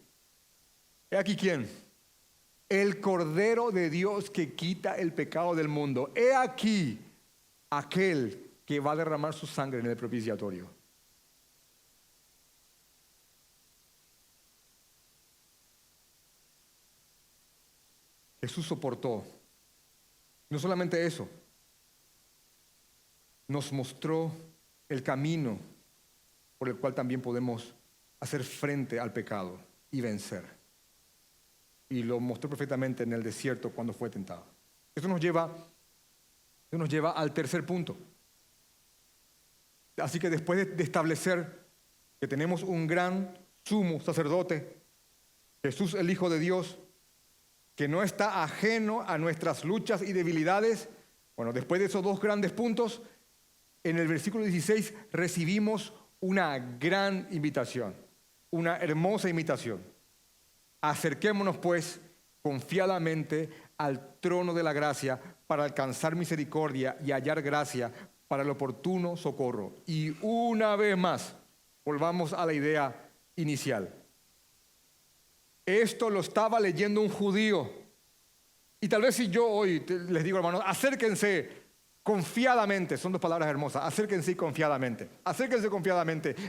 quién, el Cordero de Dios que quita el pecado del mundo. He aquí aquel que va a derramar su sangre en el propiciatorio. Jesús soportó. No solamente eso, nos mostró el camino por el cual también podemos hacer frente al pecado y vencer. Y lo mostró perfectamente en el desierto cuando fue tentado. Eso nos lleva al tercer punto. Así que después de establecer que tenemos un gran sumo sacerdote, Jesús el Hijo de Dios, que no está ajeno a nuestras luchas y debilidades, bueno, después de esos dos grandes puntos, en el versículo 16 recibimos una gran invitación, una hermosa invitación. Acerquémonos pues confiadamente al trono de la gracia para alcanzar misericordia y hallar gracia para el oportuno socorro. Y una vez más, volvamos a la idea inicial. Esto lo estaba leyendo un judío. Y tal vez si yo hoy les digo, hermanos, acérquense confiadamente, son dos palabras hermosas, acérquense confiadamente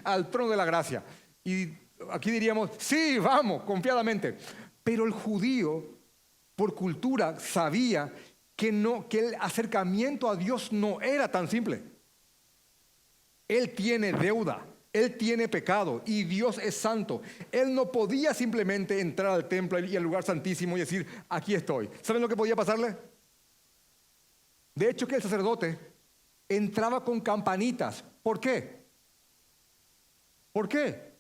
al trono de la gracia. Y aquí diríamos, sí, vamos, confiadamente. Pero el judío, por cultura, sabía que el acercamiento a Dios no era tan simple. Él tiene deuda, él tiene pecado y Dios es santo. Él no podía simplemente entrar al templo y al lugar santísimo y decir, aquí estoy. ¿Saben lo que podía pasarle? De hecho, que el sacerdote entraba con campanitas. ¿Por qué? ¿Por qué?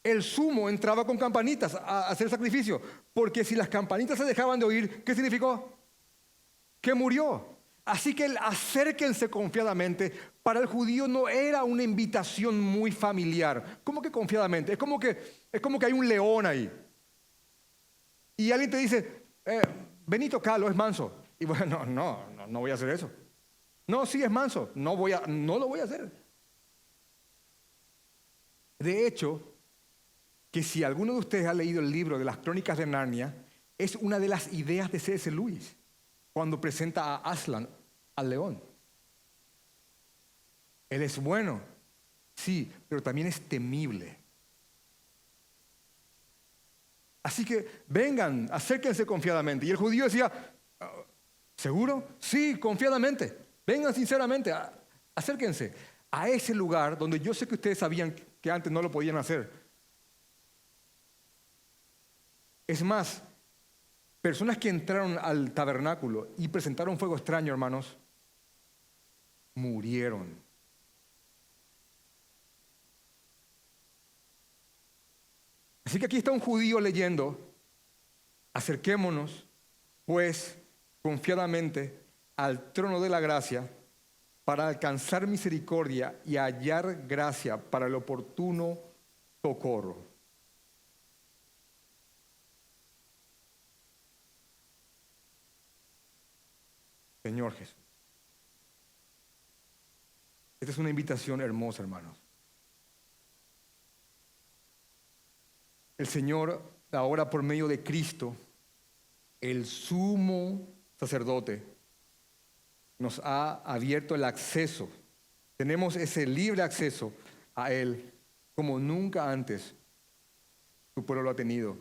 El sumo entraba con campanitas a hacer sacrificio. Porque si las campanitas se dejaban de oír, ¿qué significó? Que murió. Así que el acérquense confiadamente para el judío no era una invitación muy familiar. ¿Cómo que confiadamente? Es como que hay un león ahí. Y alguien te dice, Benito Calo es manso. Y bueno, no voy a hacer eso. No, sí es manso, no lo voy a hacer. De hecho, que si alguno de ustedes ha leído el libro de las Crónicas de Narnia, es una de las ideas de C.S. Lewis cuando presenta a Aslan, al león. Él es bueno, sí, pero también es temible. Así que vengan, acérquense confiadamente. Y el judío decía, ¿seguro? Sí, confiadamente. Vengan sinceramente, acérquense a ese lugar donde yo sé que ustedes sabían que antes no lo podían hacer. Es más, personas que entraron al tabernáculo y presentaron fuego extraño, hermanos, murieron. Así que aquí está un judío leyendo, acerquémonos, pues, confiadamente al trono de la gracia para alcanzar misericordia y hallar gracia para el oportuno socorro. Señor Jesús. Esta es una invitación hermosa, hermanos. El Señor, ahora por medio de Cristo, el sumo sacerdote, nos ha abierto el acceso. Tenemos ese libre acceso a Él como nunca antes su pueblo lo ha tenido.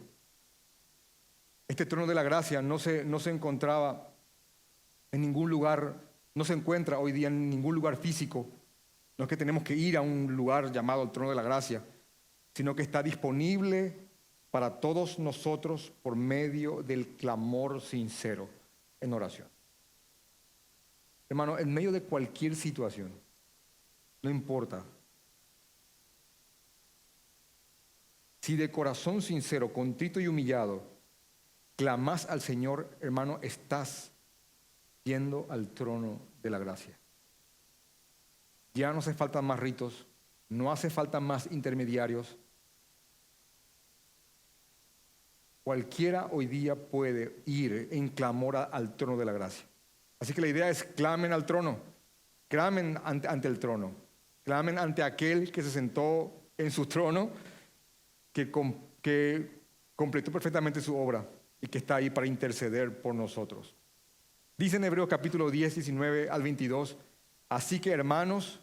Este trono de la gracia no se encontraba en ningún lugar, no se encuentra hoy día en ningún lugar físico. No es que tenemos que ir a un lugar llamado el trono de la gracia, sino que está disponible para todos nosotros por medio del clamor sincero en oración. Hermano, en medio de cualquier situación, no importa. Si de corazón sincero, contrito y humillado, clamas al Señor, hermano, estás yendo al trono de la gracia. Ya no hace falta más ritos, no hace falta más intermediarios. Cualquiera hoy día puede ir en clamor al trono de la gracia. Así que la idea es clamen al trono, clamen ante el trono, clamen ante aquel que se sentó en su trono, que completó perfectamente su obra y que está ahí para interceder por nosotros. Dice en Hebreos capítulo 10, 19 al 22, Así que hermanos,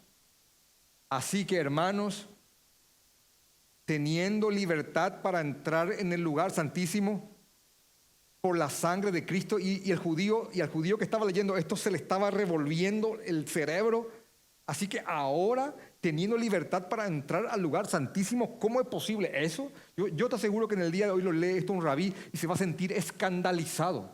teniendo libertad para entrar en el lugar santísimo por la sangre de Cristo, y al judío que estaba leyendo esto se le estaba revolviendo el cerebro. Así que ahora, teniendo libertad para entrar al lugar santísimo, ¿cómo es posible eso? Yo te aseguro que en el día de hoy lo lee esto un rabí y se va a sentir escandalizado.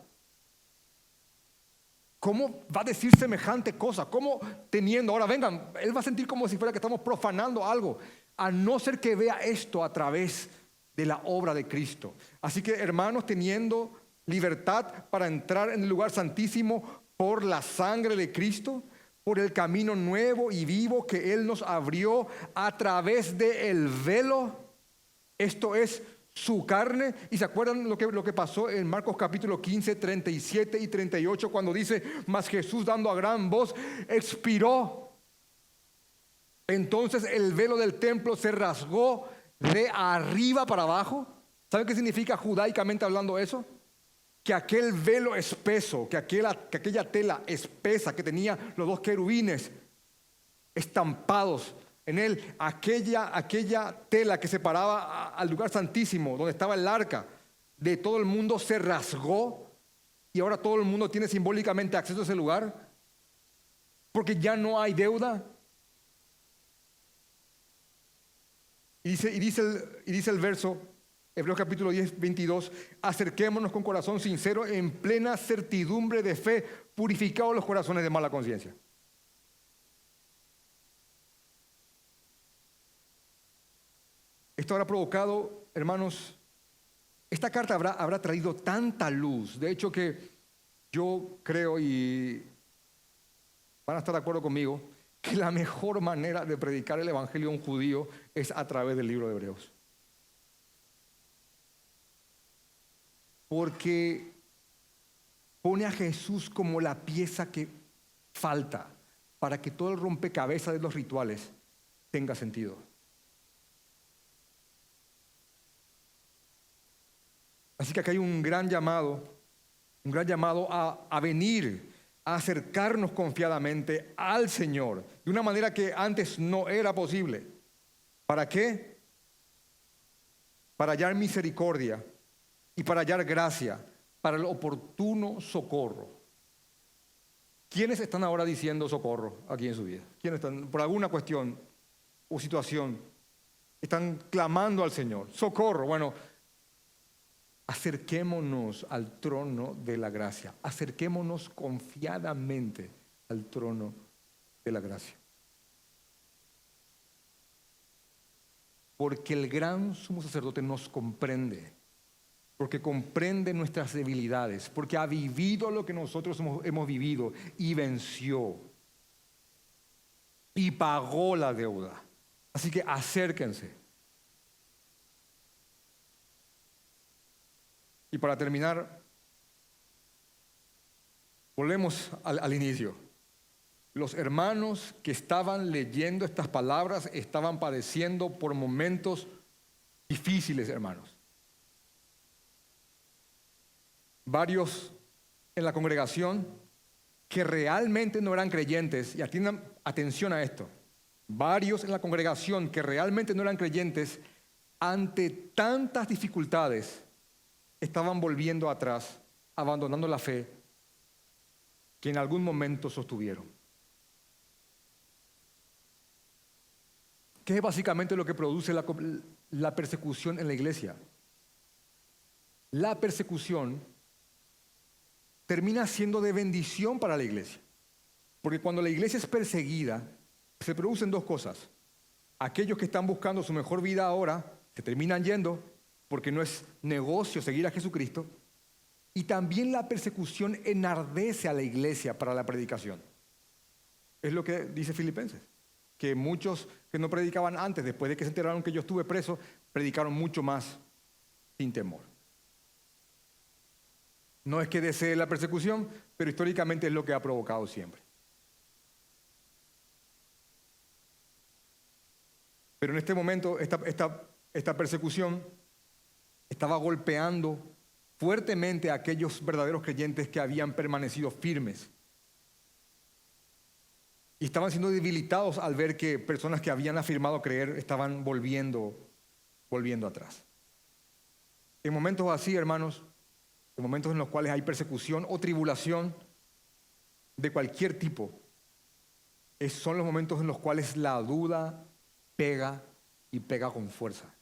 ¿Cómo va a decir semejante cosa? ¿Cómo teniendo? Ahora vengan, él va a sentir como si fuera que estamos profanando algo, a no ser que vea esto a través de la obra de Cristo. Así que hermanos, teniendo libertad para entrar en el lugar santísimo por la sangre de Cristo, por el camino nuevo y vivo que Él nos abrió a través del velo, esto es su carne. ¿Y se acuerdan lo que pasó en Marcos capítulo 15, 37 y 38 cuando dice, mas Jesús dando a gran voz expiró? Entonces el velo del templo se rasgó de arriba para abajo. ¿Saben qué significa judaicamente hablando eso? Que aquel velo espeso, que aquella tela espesa que tenía los dos querubines estampados en él, aquella tela que separaba al lugar santísimo, donde estaba el arca, de todo el mundo se rasgó, y ahora todo el mundo tiene simbólicamente acceso a ese lugar, porque ya no hay deuda. Y dice el verso, Hebreos capítulo 10, 22, acerquémonos con corazón sincero, en plena certidumbre de fe, purificados los corazones de mala conciencia. Esto habrá provocado, hermanos, esta carta habrá traído tanta luz. De hecho que yo creo, y van a estar de acuerdo conmigo, que la mejor manera de predicar el evangelio a un judío es a través del libro de Hebreos. Porque pone a Jesús como la pieza que falta para que todo el rompecabezas de los rituales tenga sentido. Así que acá hay un gran llamado a venir, a acercarnos confiadamente al Señor, de una manera que antes no era posible. ¿Para qué? Para hallar misericordia y para hallar gracia, para el oportuno socorro. ¿Quiénes están ahora diciendo socorro aquí en su vida? ¿Quiénes están, por alguna cuestión o situación, están clamando al Señor? Socorro. Bueno, acerquémonos al trono de la gracia. Acerquémonos confiadamente al trono de la gracia. Porque el gran sumo sacerdote nos comprende. Porque comprende nuestras debilidades. Porque ha vivido lo que nosotros hemos vivido y venció. Y pagó la deuda. Así que acérquense. Y para terminar, volvemos al inicio. Los hermanos que estaban leyendo estas palabras estaban padeciendo por momentos difíciles, hermanos. Varios en la congregación que realmente no eran creyentes, y atiendan atención a esto, varios en la congregación que realmente no eran creyentes, ante tantas dificultades, estaban volviendo atrás, abandonando la fe que en algún momento sostuvieron. ¿Qué es básicamente lo que produce la persecución en la iglesia? La persecución termina siendo de bendición para la iglesia. Porque cuando la iglesia es perseguida, se producen dos cosas. Aquellos que están buscando su mejor vida ahora, se terminan yendo, porque no es negocio seguir a Jesucristo, y también la persecución enardece a la iglesia para la predicación. Es lo que dice Filipenses, que muchos que no predicaban antes, después de que se enteraron que yo estuve preso, predicaron mucho más sin temor. No es que desee la persecución, pero históricamente es lo que ha provocado siempre. Pero en este momento esta persecución estaba golpeando fuertemente a aquellos verdaderos creyentes que habían permanecido firmes. Y estaban siendo debilitados al ver que personas que habían afirmado creer estaban volviendo atrás. En momentos así, hermanos, en momentos en los cuales hay persecución o tribulación de cualquier tipo, son los momentos en los cuales la duda pega y pega con fuerza.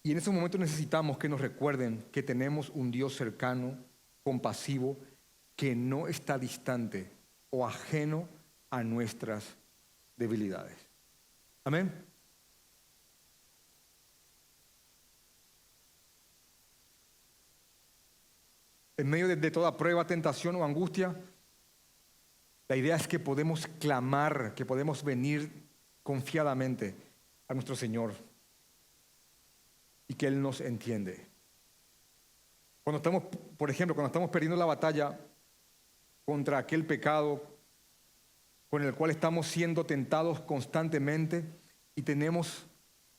Y en esos momentos necesitamos que nos recuerden que tenemos un Dios cercano, compasivo, que no está distante o ajeno a nuestras debilidades. Amén. En medio de toda prueba, tentación o angustia, la idea es que podemos clamar, que podemos venir confiadamente a nuestro Señor y que Él nos entiende. Cuando estamos, por ejemplo, cuando estamos perdiendo la batalla contra aquel pecado con el cual estamos siendo tentados constantemente y tenemos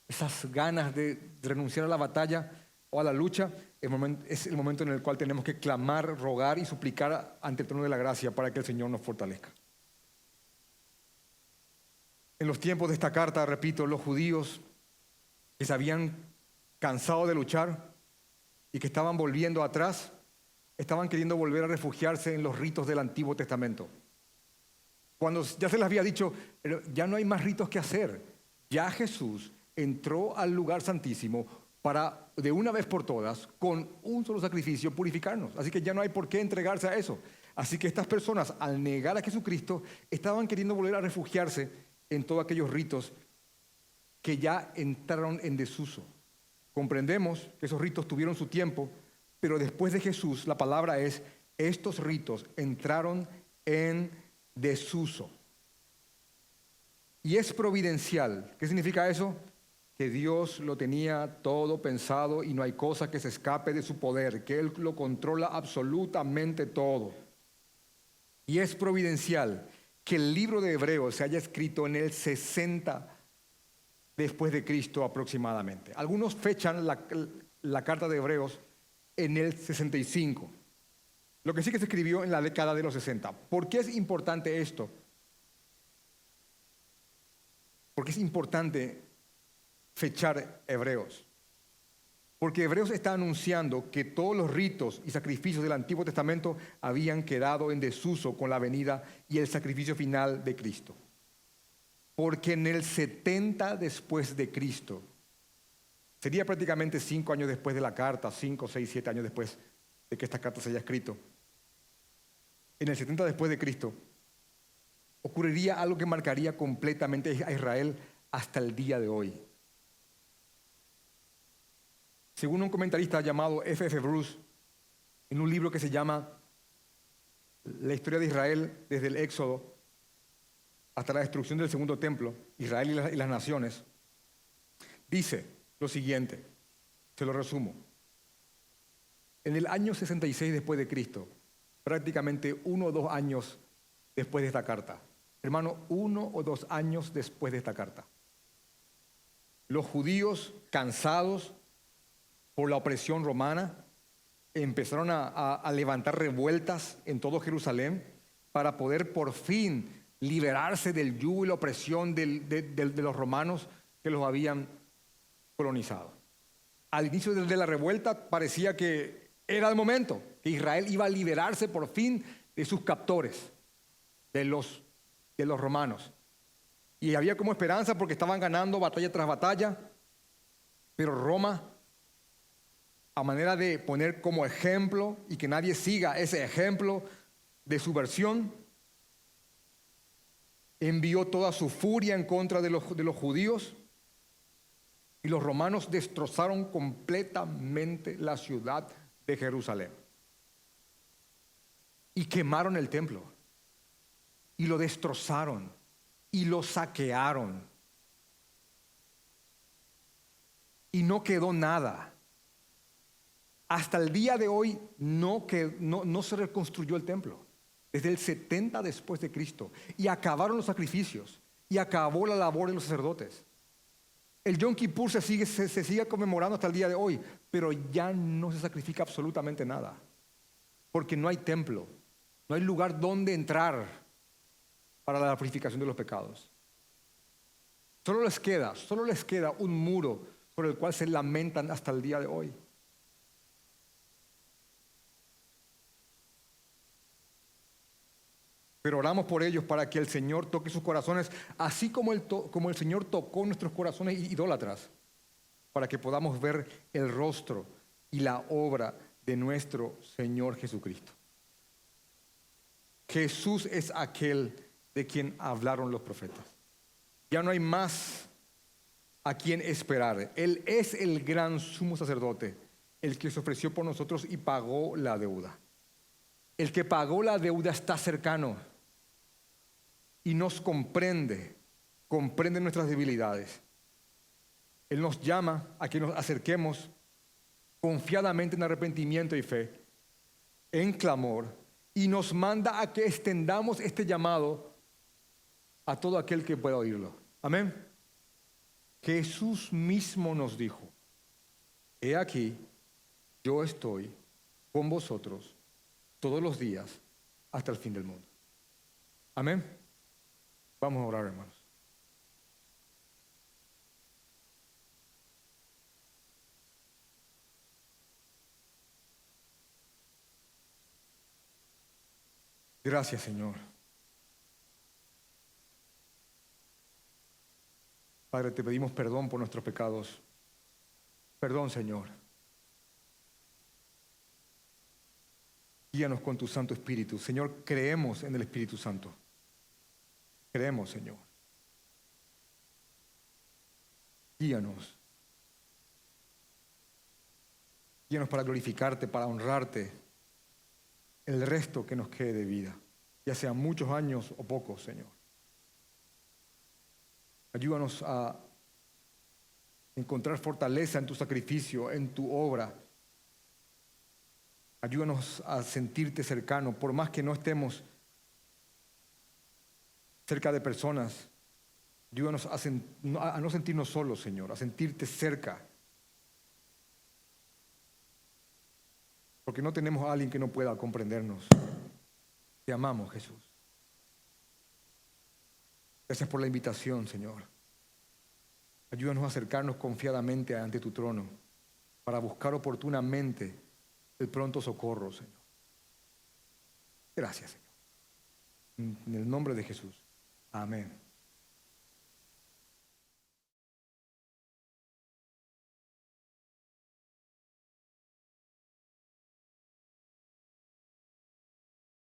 esas ganas de renunciar a la batalla o a la lucha, es el momento en el cual tenemos que clamar, rogar y suplicar ante el trono de la gracia para que el Señor nos fortalezca. En los tiempos de esta carta, repito, los judíos que se habían cansado de luchar y que estaban volviendo atrás, estaban queriendo volver a refugiarse en los ritos del Antiguo Testamento. Cuando ya se les había dicho, ya no hay más ritos que hacer, ya Jesús entró al lugar santísimo para de una vez por todas, con un solo sacrificio, purificarnos. Así que ya no hay por qué entregarse a eso. Así que estas personas, al negar a Jesucristo, estaban queriendo volver a refugiarse en todos aquellos ritos que ya entraron en desuso. Comprendemos que esos ritos tuvieron su tiempo, pero después de Jesús, la palabra es, estos ritos entraron en desuso. Y es providencial. ¿Qué significa eso? Que Dios lo tenía todo pensado y no hay cosa que se escape de su poder, que Él lo controla absolutamente todo. Y es providencial que el libro de Hebreos se haya escrito en el 60 después de Cristo aproximadamente. Algunos fechan la carta de Hebreos en el 65. Lo que sí que se escribió en la década de los 60. ¿Por qué es importante esto? Porque es importante fechar Hebreos. Porque Hebreos está anunciando que todos los ritos y sacrificios del Antiguo Testamento habían quedado en desuso con la venida y el sacrificio final de Cristo. Porque en el 70 después de Cristo, sería prácticamente 5 años después de la carta, 5, 6, 7 años después de que esta carta se haya escrito, en el 70 después de Cristo, ocurriría algo que marcaría completamente a Israel hasta el día de hoy. Según un comentarista llamado F.F. Bruce, en un libro que se llama La historia de Israel desde el Éxodo hasta la destrucción del segundo templo, Israel y las naciones, dice lo siguiente, se lo resumo. En el año 66 después de Cristo, prácticamente 1 o 2 años después de esta carta, hermano, 1 o 2 años después de esta carta, los judíos cansados por la opresión romana, empezaron a levantar revueltas en todo Jerusalén para poder por fin liberarse del yugo y la opresión de los romanos que los habían colonizado. Al inicio de la revuelta parecía que era el momento, que Israel iba a liberarse por fin de sus captores, de los romanos. Y había como esperanza porque estaban ganando batalla tras batalla, pero Roma, a manera de poner como ejemplo y que nadie siga ese ejemplo de subversión, envió toda su furia en contra de los judíos y los romanos destrozaron completamente la ciudad de Jerusalén y quemaron el templo y lo destrozaron y lo saquearon y no quedó nada. Hasta el día de hoy no se reconstruyó el templo. Desde el 70 después de Cristo. Y acabaron los sacrificios. Y acabó la labor de los sacerdotes. El Yom Kippur se sigue conmemorando hasta el día de hoy. Pero ya no se sacrifica absolutamente nada. Porque no hay templo. No hay lugar donde entrar para la purificación de los pecados. Solo les queda un muro por el cual se lamentan hasta el día de hoy. Pero oramos por ellos para que el Señor toque sus corazones, así como el Señor tocó nuestros corazones idólatras, para que podamos ver el rostro y la obra de nuestro Señor Jesucristo. Jesús es aquel de quien hablaron los profetas. Ya no hay más a quien esperar. Él es el gran sumo sacerdote, el que se ofreció por nosotros y pagó la deuda. El que pagó la deuda está cercano y nos comprende nuestras debilidades. Él nos llama a que nos acerquemos confiadamente en arrepentimiento y fe, en clamor, y nos manda a que extendamos este llamado a todo aquel que pueda oírlo. Amén. Jesús mismo nos dijo: he aquí, yo estoy con vosotros todos los días hasta el fin del mundo. Amén. Vamos a orar, hermanos. Gracias, Señor. Padre, te pedimos perdón por nuestros pecados. Perdón, Señor. Guíanos con tu Santo Espíritu. Señor, creemos en el Espíritu Santo. Creemos, Señor. Guíanos. Guíanos para glorificarte, para honrarte el resto que nos quede de vida, ya sean muchos años o pocos, Señor. Ayúdanos a encontrar fortaleza en tu sacrificio, en tu obra. Ayúdanos a sentirte cercano, por más que no estemos cerca de personas. Ayúdanos a no sentirnos solos, Señor, a sentirte cerca. Porque no tenemos a alguien que no pueda comprendernos. Te amamos, Jesús. Gracias por la invitación, Señor. Ayúdanos a acercarnos confiadamente ante tu trono para buscar oportunamente el pronto socorro, Señor. Gracias, Señor. En el nombre de Jesús. Amén.